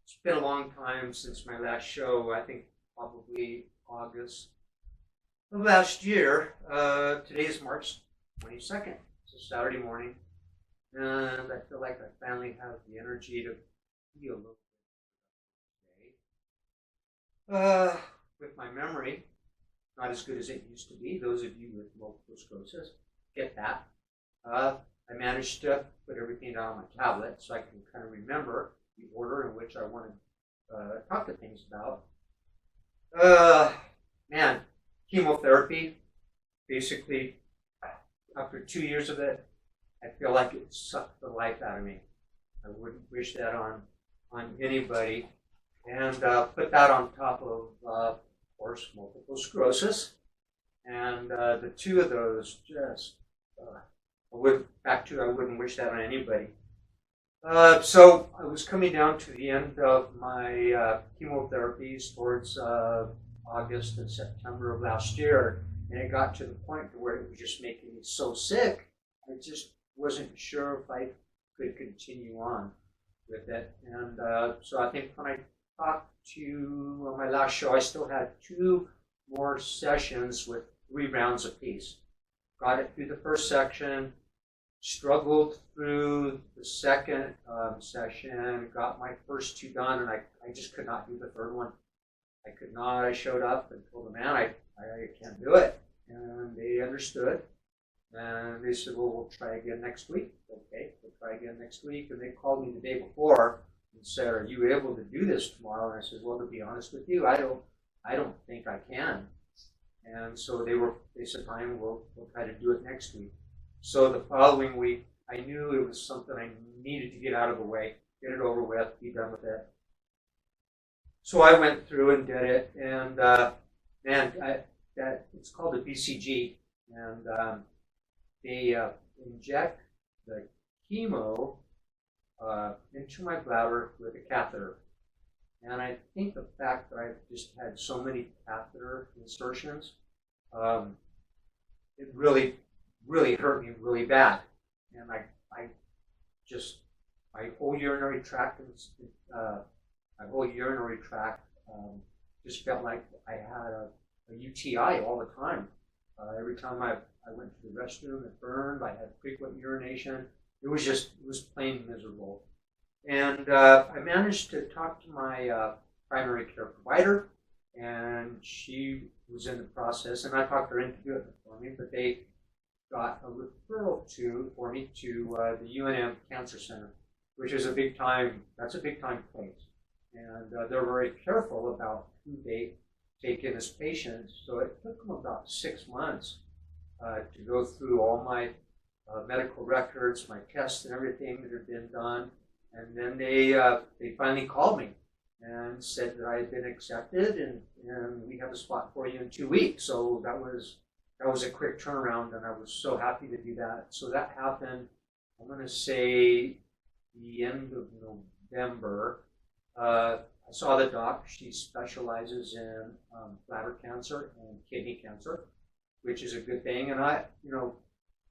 It's been a long time since my last show. I think probably August of last year. Today is March 22nd. It's a Saturday morning, and I feel like I finally have the energy to be a little bit today. With my memory, not as good as it used to be. Those of you with multiple sclerosis get that. I managed to put everything down on my tablet so I can kind of remember the order in which I want to talk to things about. Man, chemotherapy, basically, after 2 years of it, I feel like it sucked the life out of me. I wouldn't wish that on anybody. And put that on top of course, multiple sclerosis. And the two of those just, I wouldn't wish that on anybody. So I was coming down to the end of my chemotherapies towards August and September of last year, and it got to the point where it was just making me so sick, I just wasn't sure if I could continue on with it. And so I think when I talked to my last show, I still had 2 more sessions with 3 rounds apiece. Got it through the first section, struggled through the second session, got my first 2 done, and I just could not do the third one. I could not. I showed up and told them, man, I can't do it. And they understood. And they said, well, we'll try again next week. Okay, we'll try again next week. And they called me the day before and said, are you able to do this tomorrow? And I said, well, to be honest with you, I don't think I can. And so they said, fine, we'll try to do it next week. So the following week, I knew it was something I needed to get out of the way, get it over with, be done with it. So I went through and did it, and it's called a BCG, and they inject the chemo into my bladder with a catheter. And I think the fact that I've just had so many catheter insertions, it really hurt me really bad. And my whole urinary tract, just felt like I had a UTI all the time. Every time I went to the restroom, it burned. I had frequent urination. It was plain miserable. And I managed to talk to my primary care provider, and she was in the process, and I talked her into doing it for me, but they got a referral for me to the UNM Cancer Center, which is that's a big time place. And they're very careful about who they take in as patients. So it took them about 6 months to go through all my medical records, my tests and everything that had been done. And then they finally called me and said that I had been accepted, and we have a spot for you in 2 weeks. So that was a quick turnaround, and I was so happy to do that. So that happened, I'm going to say, the end of November. I saw the doc. She specializes in bladder cancer and kidney cancer, which is a good thing. And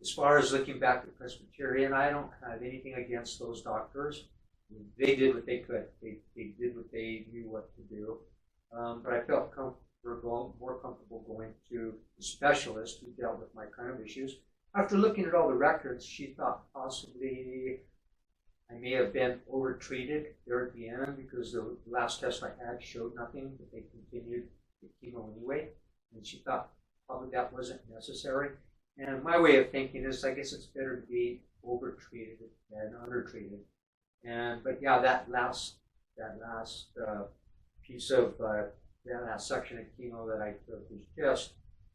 as far as looking back at Presbyterian, I don't have anything against those doctors. They did what they could. They did what they knew what to do. But I felt more comfortable going to the specialist who dealt with my kind of issues. After looking at all the records, she thought possibly I may have been overtreated there at the end, because the last test I had showed nothing, but they continued the chemo anyway. And she thought probably that wasn't necessary. And my way of thinking is, I guess it's better to be overtreated than undertreated. But yeah, that last piece of that last section of chemo that I took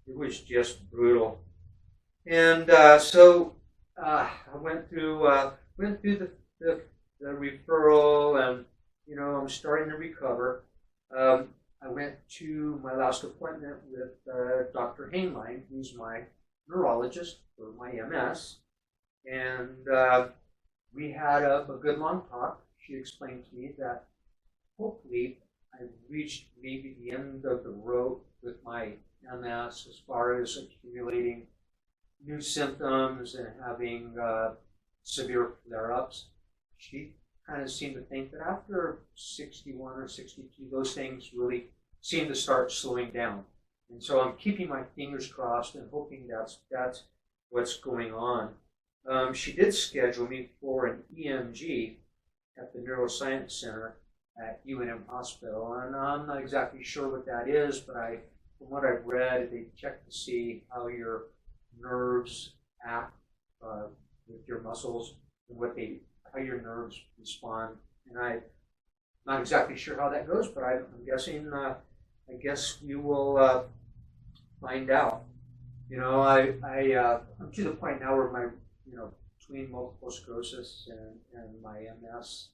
was just brutal. And so I went through the referral, and I'm starting to recover. I went to my last appointment with Dr. Hainline, who's my neurologist for my MS, and we had a good long talk. She explained to me that hopefully I've reached maybe the end of the road with my MS as far as accumulating new symptoms and having severe flare-ups. She kind of seem to think that after 61 or 62, those things really seem to start slowing down. And so I'm keeping my fingers crossed and hoping that's what's going on. She did schedule me for an EMG at the Neuroscience Center at UNM Hospital, and I'm not exactly sure what that is, but from what I've read, they check to see how your nerves act with your muscles and how your nerves respond. And I'm not exactly sure how that goes, but I'm guessing. I guess we will find out. You know, I'm to the point now where my, between multiple sclerosis and my MS,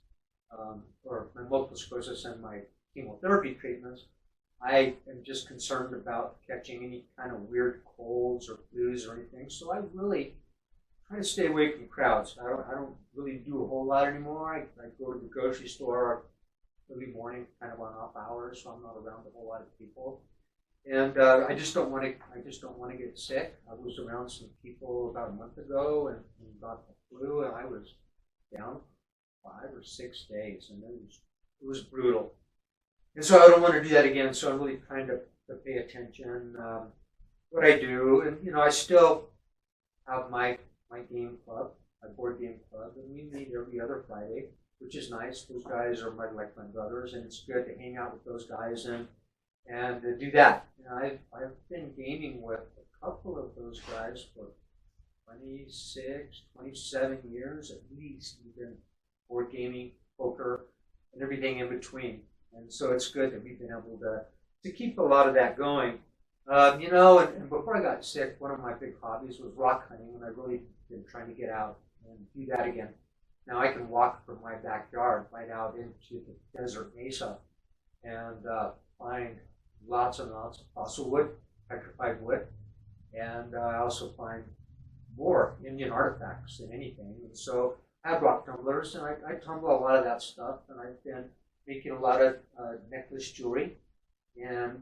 or my multiple sclerosis and my chemotherapy treatments, I am just concerned about catching any kind of weird colds or flus or anything. So I really try to stay away from crowds. I don't really do a whole lot anymore. I go to the grocery store early morning, kind of on off hours, so I'm not around a whole lot of people. And I just don't want to get sick. I was around some people about a month ago and got the flu, and I was down 5 or 6 days, and it was brutal. And so I don't want to do that again. So I'm really trying to pay attention what I do, and I still have my game club, my board game club, and we meet every other Friday, which is nice. Those guys are like my brothers, and it's good to hang out with those guys and do that. And I've been gaming with a couple of those guys for 26, 27 years at least. We've been board gaming, poker, and everything in between. And so it's good that we've been able to keep a lot of that going. And before I got sick, one of my big hobbies was rock hunting, and I've really been trying to get out and do that again. Now I can walk from my backyard right out into the desert mesa and find lots and lots of fossil wood, petrified wood, and I also find more Indian artifacts than anything. And so I have rock tumblers, and I tumble a lot of that stuff, and I've been making a lot of necklace jewelry. And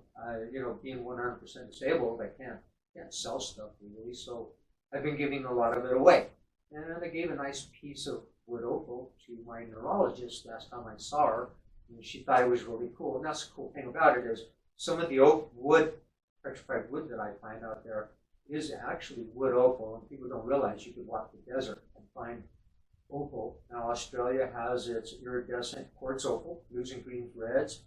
being 100% disabled, I can't sell stuff really, so I've been giving a lot of it away. And I gave a nice piece of wood opal to my neurologist last time I saw her, and she thought it was really cool. And that's the cool thing about it is some of the petrified wood that I find out there is actually wood opal, and people don't realize you could walk the desert and find opal. Now Australia has its iridescent quartz opal, blues and greens, reds.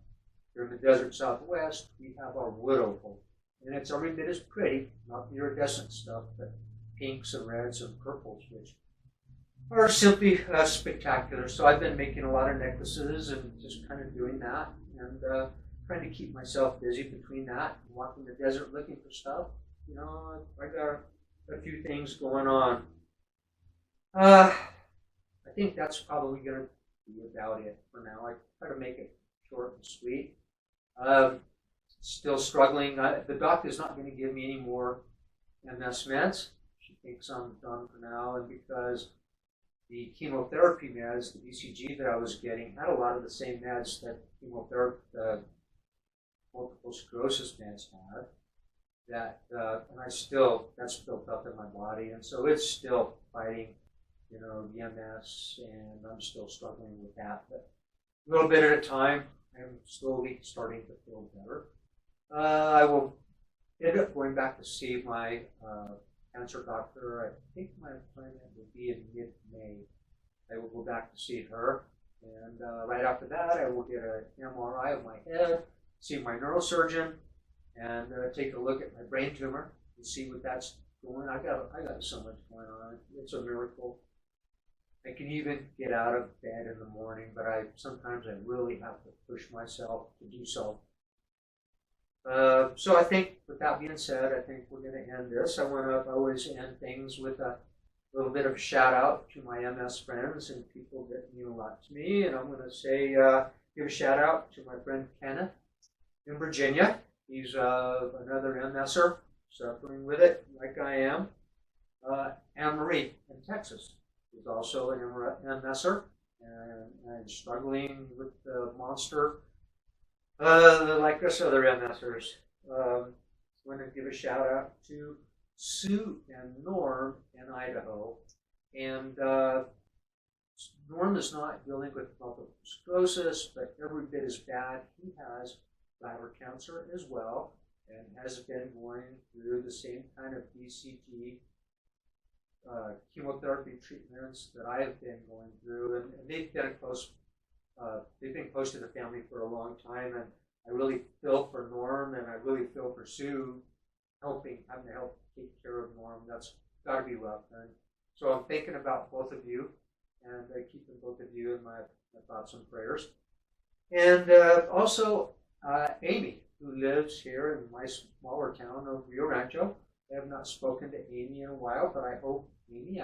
Here in the desert Southwest, we have our wood opal, and it's every bit as pretty, not the iridescent stuff, but pinks and reds and purples, which are simply spectacular. So I've been making a lot of necklaces and just kind of doing that, and trying to keep myself busy between that and walking the desert looking for stuff. I got a few things going on. I think that's probably going to be about it for now. I try to make it short and sweet. Still struggling. The doctor's not going to give me any more MS meds. She thinks I'm done for now, and because the chemotherapy meds, the BCG that I was getting, had a lot of the same meds that chemotherapy, multiple sclerosis meds had. And that's built up in my body, and so it's still fighting, the MS, and I'm still struggling with that. But a little bit at a time, I'm slowly starting to feel better. I will end up going back to see my cancer doctor. I think my appointment will be in mid-May. I will go back to see her, and right after that, I will get an MRI of my head, see my neurosurgeon, and take a look at my brain tumor and see what that's going. I got so much going on. It's a miracle. I can even get out of bed in the morning, but sometimes I really have to push myself to do so. So I think, with that being said, I think we're going to end this. I always end things with a little bit of a shout out to my MS friends and people that mean a lot to me. And I'm going to say, give a shout out to my friend Kenneth in Virginia. He's another MSer suffering with it, like I am. Anne Marie in Texas is also an MSer and struggling with the monster, like us other MSers. I want to give a shout out to Sue and Norm in Idaho, and Norm is not dealing with multiple sclerosis, but every bit as bad. He has bladder cancer as well, and has been going through the same kind of BCG chemotherapy treatments that I have been going through, and they've been close. They've been close to the family for a long time, and I really feel for Norm, and I really feel for Sue, having to help take care of Norm. That's got to be rough. And so I'm thinking about both of you, and keeping both of you in my thoughts and prayers. And also Amy, who lives here in my smaller town of Rio Rancho. I have not spoken to Amy in a while, but I hope, Amy,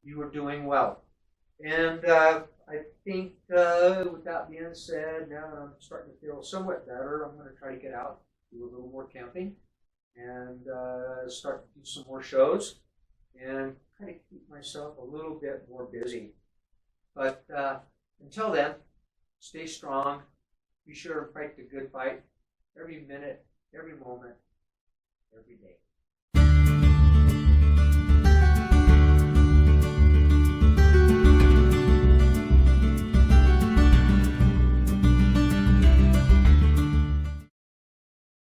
you are doing well. And I think with that being said, now that I'm starting to feel somewhat better, I'm going to try to get out, do a little more camping, and start to do some more shows, and kind of keep myself a little bit more busy. But until then, stay strong. Be sure to fight the good fight every minute, every moment, every day.